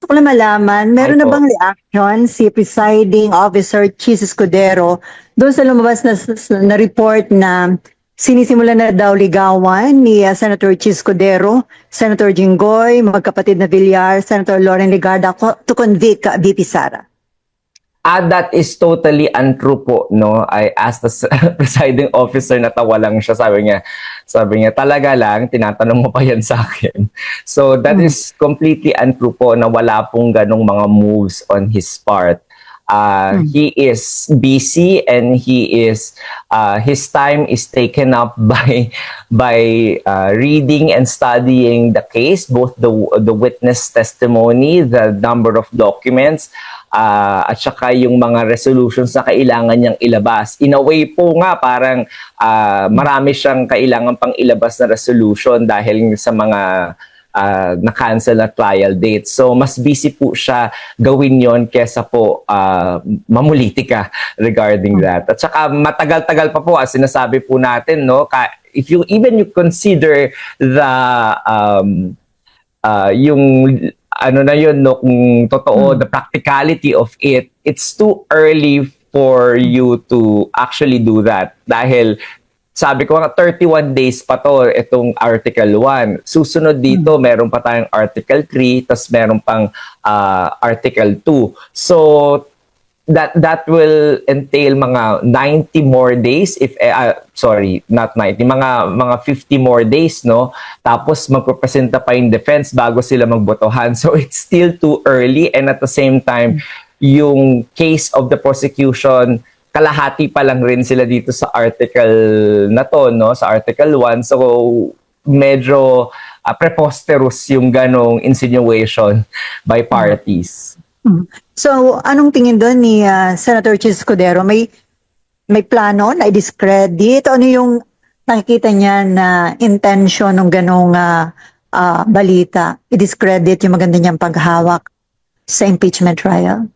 ko lang malaman, Ay meron na po. bang reaction si Presiding Officer Chis Escudero doon sa lumabas na report na sinisimulan na daw ligawan ni Senator Chis Escudero, Senator Jinggoy, magkapatid na Villar, Senator Loren Legarda to convict VP Sara? That is totally untrue po, no? I asked the presiding officer, natawa lang siya, sabi niya, talaga lang, tinatanong mo pa yan sa akin. So that is completely untrue po na wala pong ganong mga moves on his part. He is busy and his time is taken up by reading and studying the case, both the witness testimony, the number of documents, at saka yung mga resolutions na kailangan niyang ilabas. In a way po nga, parang marami siyang kailangan pang ilabas na resolution dahil sa mga na-cancel na trial date. So, mas busy po siya gawin yon kesa po mamulitika regarding that. At saka matagal-tagal pa po, as sinasabi po natin, no, if you consider the yung ano na yun, no, kung totoo, the practicality of it, it's too early for you to actually do that. Dahil, sabi ko nga, 31 days pa to, itong Article 1. Susunod dito, meron pa tayong Article 3, tas meron pang Article 2. So, that will entail mga 90 more days, sorry, not 90, mga 50 more days, no? Tapos magpapresenta pa yung defense bago sila magbotohan. So it's still too early, and at the same time, yung case of the prosecution, kalahati pa lang rin sila dito sa article na to, no? Sa Article 1. So medyo preposterous yung ganong insinuation by parties. So, anong tingin doon ni Senator Chis Escudero? May plano na i-discredit? Ano yung nakikita niya na intention ng ganong balita? I-discredit yung maganda niyang paghawak sa impeachment trial?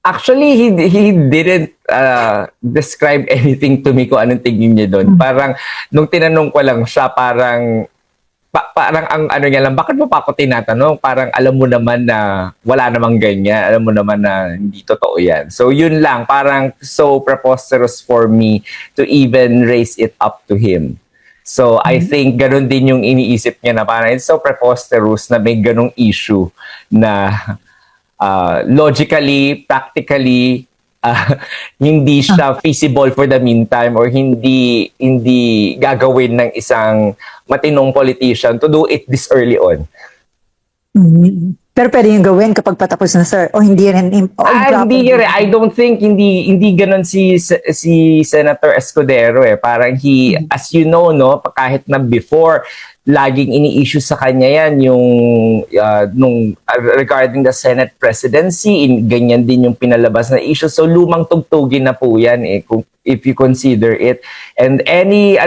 Actually, he didn't describe anything to me kung anong tingin niya doon. Parang, nung tinanong ko lang siya, parang ang ano niya lang, bakit mo pa ako tinatanong? Parang alam mo naman na wala namang ganyan. Alam mo naman na hindi totoo yan. So yun lang, parang so preposterous for me to even raise it up to him. So I think ganun din yung iniisip niya na parang it's so preposterous na may ganung issue na logically, practically, hindi siya feasible for the meantime or hindi gagawin ng isang matinong politician to do it this early on. Pero pwede yung gawin kapag patapos na, sir, o hindi rin? Hindi rin. I don't think hindi ganun si Senator Escudero eh. Parang as you know, no, kahit na before, laging ini-issue sa kanya yan yung regarding the Senate presidency, ganyan din yung pinalabas na issue. So lumang tugtugin na po yan eh, if you consider it. And any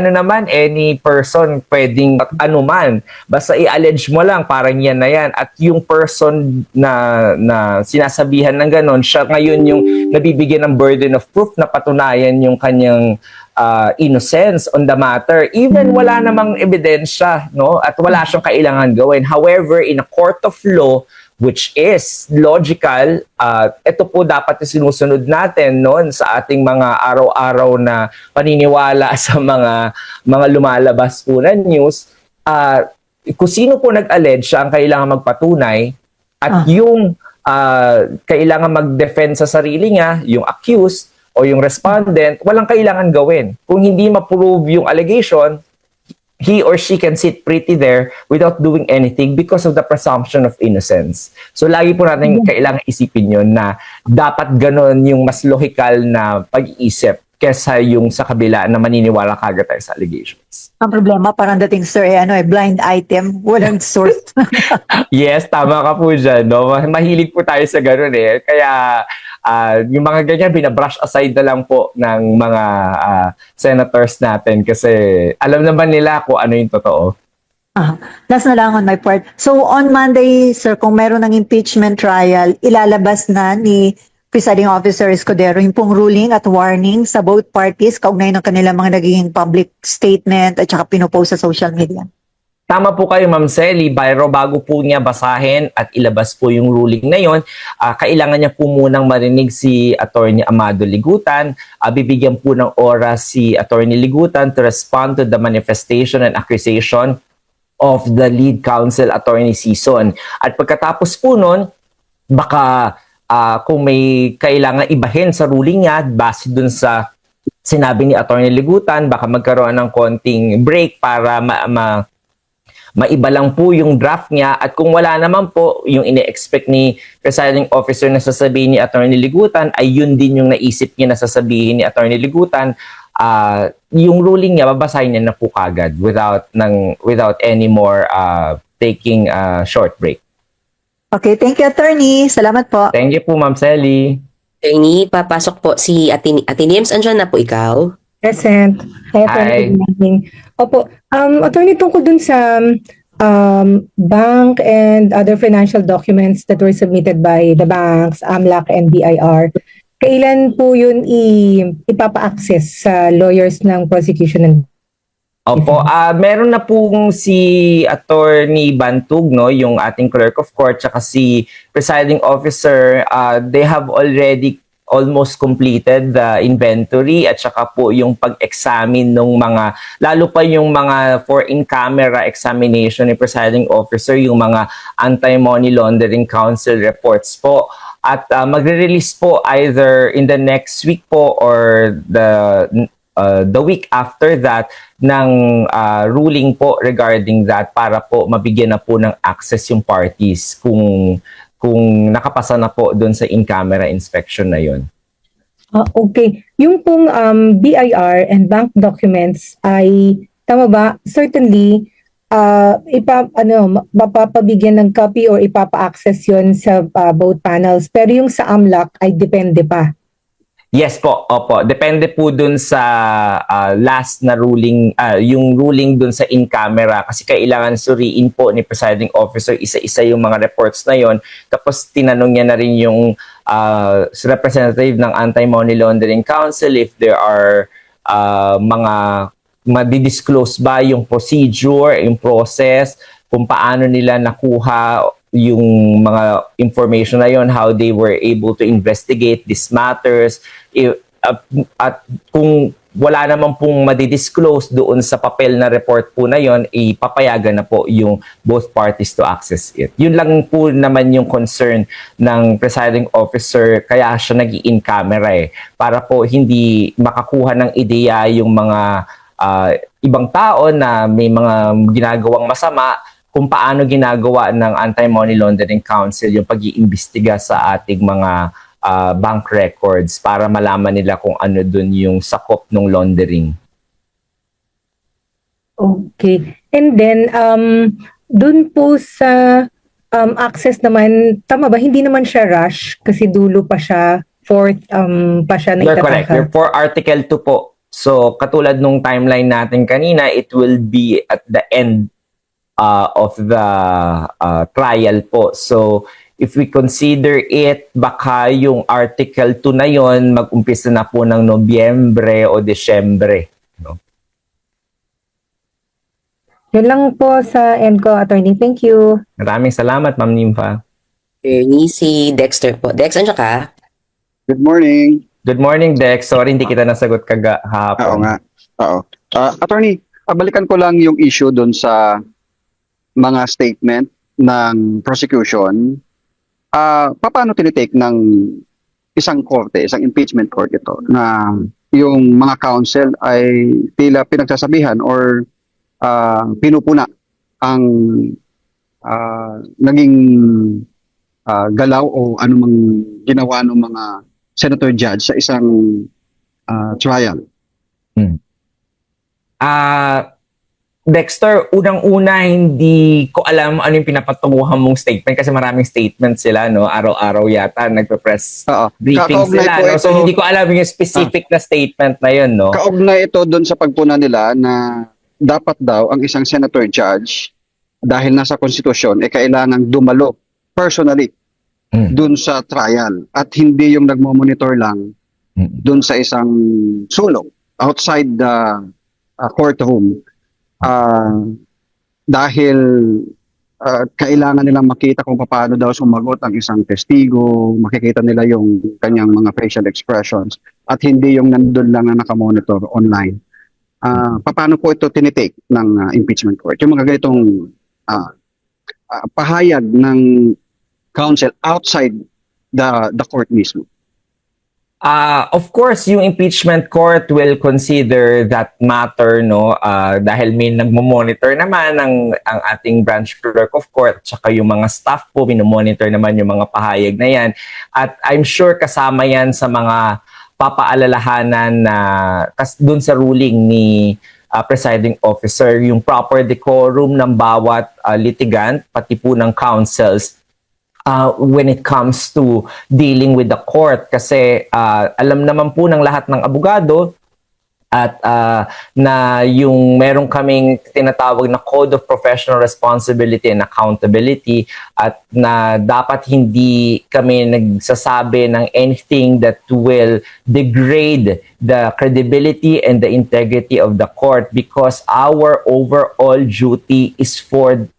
person pwedeng anuman, basta i-allege mo lang, parang yan na yan. At yung person na sinasabihan ng ganon, siya ngayon yung nabibigyan ng burden of proof na patunayan yung kanyang innocence on the matter, even wala namang ebidensya, no? At wala siyang kailangan gawin. However, in a court of law, which is logical, ito po dapat sinusunod natin, no, sa ating mga araw-araw na paniniwala sa mga lumalabas po na news. Kung sino po nag-allege, siya ang kailangan magpatunay, at yung kailangan mag-defend sa sarili niya, yung accused o yung respondent, walang kailangan gawin. Kung hindi ma-prove yung allegation, he or she can sit pretty there without doing anything because of the presumption of innocence. So lagi po natin kailangan isipin yun na dapat ganon yung mas logical na pag-iisip kesa yung sa kabila na maniniwala kagad tayo sa allegations. Ang problema, parang dating, sir, blind item, walang source. Yes, tama ka po dyan. No? Mahilig po tayo sa ganon eh. Kaya yung mga ganyan, binabrush aside na lang po ng mga senators natin kasi alam naman nila kung ano yung totoo. Last na lang on my part. So on Monday, sir, kung meron ng impeachment trial, ilalabas na ni Presiding Officer Escudero yung pong ruling at warning sa both parties kaugnay ng kanilang mga naging public statement at saka pinopost sa social media. Tama po kayo, Ma'am Selly. Pero bago po niya basahin at ilabas po yung ruling na yon, kailangan niya po munang marinig si Attorney Amado Ligutan. Bibigyan po ng oras si Attorney Ligutan to respond to the manifestation and accusation of the lead counsel, Attorney Sison. At pagkatapos po nun, baka kung may kailangan ibahin sa ruling niya, base dun sa sinabi ni Attorney Ligutan, baka magkaroon ng konting break para maiba lang po yung draft niya, at kung wala naman po yung ine-expect ni presiding officer na sasabihin ni Attorney Ligutan, ay yun din yung naisip niya na sasabihin ni Attorney Ligutan. Yung ruling niya babasahin niya na po kagad without any more taking a short break. Okay, thank you, attorney. Salamat po. Thank you po, Ma'am Selly. Attorney, papasok po si Ate Nims. Andyan na po ikaw. Present. Hi, Hi. Attorney. Good morning. Opo, attorney, tungkol dun sa bank and other financial documents that were submitted by the banks, AMLAC and BIR, kailan po yun ipapa-access sa lawyers ng prosecution and Opo, meron na pong si Attorney Bantug, no, yung ating clerk of court, tsaka si presiding officer. They have already almost completed the inventory at saka po yung pag-examine ng mga, lalo pa yung mga for in-camera examination ni presiding officer, yung mga anti-money laundering council reports po. At magre-release po either in the next week po or the week after that ng ruling po regarding that, para po mabigyan na po ng access yung parties kung nakapasa na po doon sa in-camera inspection na yun. Okay. Yung pong BIR and bank documents ay, tama ba, certainly, mapapabigyan ng copy or ipapa-access yun sa both panels. Pero yung sa AMLAC ay depende pa. Yes po, opo. Depende po dun sa last na ruling, yung ruling dun sa in-camera, kasi kailangan suriin po ni presiding officer isa-isa yung mga reports na yon. Tapos tinanong niya na rin yung representative ng Anti-Money Laundering Council if there are mga madi-disclose ba yung procedure, yung process, kung paano nila nakuha yung mga information na yon, how they were able to investigate these matters. At kung wala naman pong madi-disclose doon sa papel na report po na yon, ipapayagan na po yung both parties to access it. Yun lang po naman yung concern ng presiding officer, kaya siya nag-in camera para po hindi makakuha ng ideya yung mga ibang tao na may mga ginagawang masama, kung paano ginagawa ng Anti-Money Laundering Council yung pag-iimbestiga sa ating mga bank records para malaman nila kung ano dun yung sakop ng laundering. Okay. And then, dun po sa access naman, tama ba, hindi naman siya rush kasi dulo pa siya, fourth pa siya na You're correct. You're for Article 2 po. So, katulad nung timeline natin kanina, it will be at the end of the trial po. So, if we consider it, baka yung Article 2 na yon mag-umpisa na po ng Nobyembre o Desyembre. No? Yun lang po sa end ko, attorney. Thank you. Maraming salamat, Ma'am Nympha. Attorney, si Dexter po. Dex, andyan ka? Good morning. Good morning, Dex. Sorry, hindi kita nasagot kahapon. Oo nga. Oo. Attorney, balikan ko lang yung issue doon sa mga statement ng prosecution. Paano tinitake ng isang korte, isang impeachment court ito, na yung mga counsel ay tila pinagsasabihan or pinupuna ang naging galaw o anumang ginawa ng mga senator judge sa isang trial? Dexter, unang-una, hindi ko alam ano yung pinapatunguhan mong statement kasi maraming statement sila, no? Araw-araw yata nagpe-press briefing Kaugnay sila, po no? ito. So, hindi ko alam yung specific na statement na yun, no? Kaugnay ito doon sa pagpuna nila na dapat daw ang isang senator judge, dahil nasa konstitusyon, kailangang dumalo personally doon sa trial at hindi yung nagmo-monitor lang doon sa isang sulok outside the courtroom. dahil kailangan nilang makita kung paano daw sumagot ang isang testigo, makikita nila yung kanyang mga facial expressions at hindi yung nandun lang na nakamonitor online. Paano po ito tinitake ng impeachment court? Yung mga ganitong pahayag ng counsel outside the court mismo. Of course, yung impeachment court will consider that matter, no? Dahil may nagmo-monitor naman ang ating branch clerk of court, tsaka yung mga staff po, minomonitor naman yung mga pahayag na yan. At I'm sure kasama yan sa mga papaalalahanan na dun sa ruling ni presiding officer, yung proper decorum ng bawat litigant, pati po ng counsels, when it comes to dealing with the court. Kasi alam naman po ng lahat ng abogado at na yung meron kaming tinatawag na Code of Professional Responsibility and Accountability at na dapat hindi kami nagsasabi ng anything that will degrade the credibility and the integrity of the court, because our overall duty is for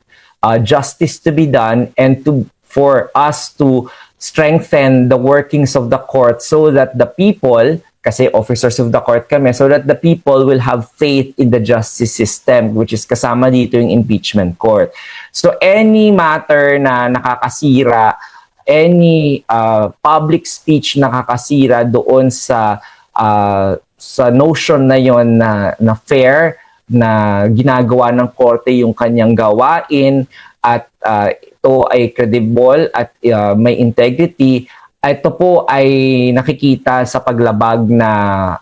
justice to be done and for us to strengthen the workings of the court so that the people, kasi officers of the court kami, so that the people will have faith in the justice system, which is kasama dito yung impeachment court. So any matter na nakakasira, any public speech nakakasira doon sa notion na yon na fair, na ginagawa ng korte yung kanyang gawain, at ito ay credible at may integrity, ito po ay nakikita sa paglabag na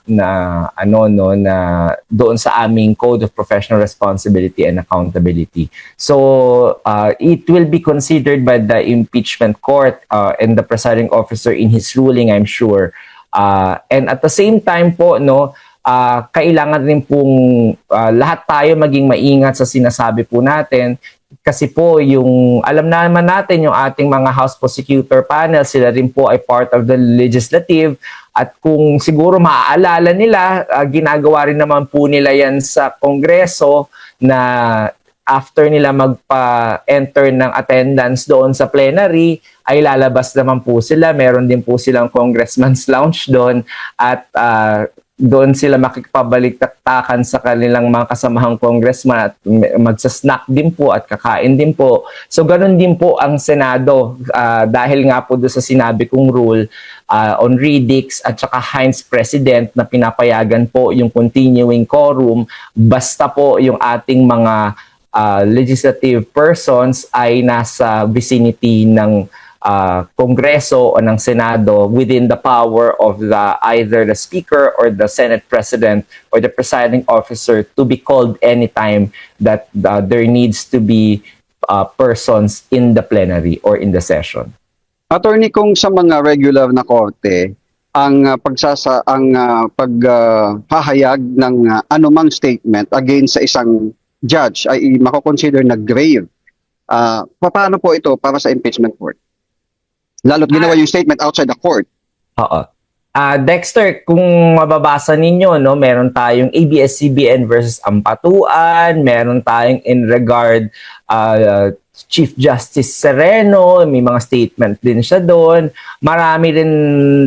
doon sa aming Code of Professional Responsibility and Accountability. So it will be considered by the impeachment court and the presiding officer in his ruling, I'm sure. And at the same time po, kailangan rin pong lahat tayo maging maingat sa sinasabi po natin. Kasi po, yung alam naman natin yung ating mga House Prosecutor Panel, sila rin po ay part of the legislative. At kung siguro maaalala nila, ginagawa rin naman po nila yan sa Kongreso na after nila magpa-enter ng attendance doon sa plenary, ay lalabas naman po sila. Meron din po silang Congressman's Lounge doon at doon sila makikipabalik-taktakan sa kanilang mga kasamahang congressman at magsasnack din po at kakain din po. So ganun din po ang Senado dahil nga po doon sa sinabi kong rule on Redix at saka Heinz President na pinapayagan po yung continuing quorum basta po yung ating mga legislative persons ay nasa vicinity ng Kongreso o ng Senado within the power of either the Speaker or the Senate President or the presiding officer to be called anytime that there needs to be persons in the plenary or in the session. Attorney, kung sa mga regular na korte, ang paghahayag ng anumang statement against sa isang judge ay mako-consider na grave. Paano po ito para sa impeachment court? Lalo't ginawa yung statement outside the court. Oo. Dexter, kung mababasa ninyo, meron tayong ABS-CBN versus Ampatuan, meron tayong in regard Chief Justice Sereno, may mga statement din siya doon. Marami rin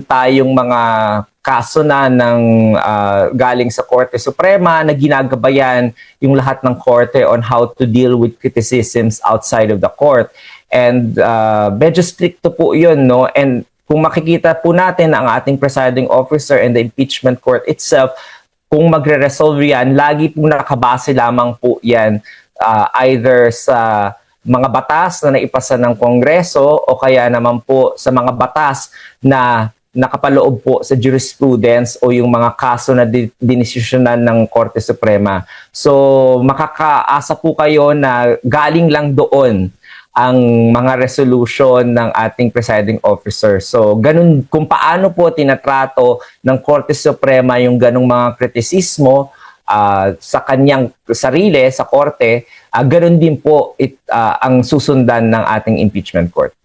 tayong mga kaso na ng galing sa Korte Suprema na ginagabayan yung lahat ng korte on how to deal with criticisms outside of the court. And medyo stricto po yun, and kung makikita po natin ang ating presiding officer and the impeachment court itself, kung magre-resolve yan, lagi po nakabase lamang po yan either sa mga batas na naipasa ng Kongreso o kaya naman po sa mga batas na nakapaloob po sa jurisprudence o yung mga kaso na dinesisyonan ng Korte Suprema. So makakaasa po kayo na galing lang doon ang mga resolution ng ating presiding officer. So, ganun, kung paano po tinatrato ng Korte Suprema yung ganung mga kritisismo sa kanyang sarili, sa Korte, ganun din po ang susundan ng ating impeachment court.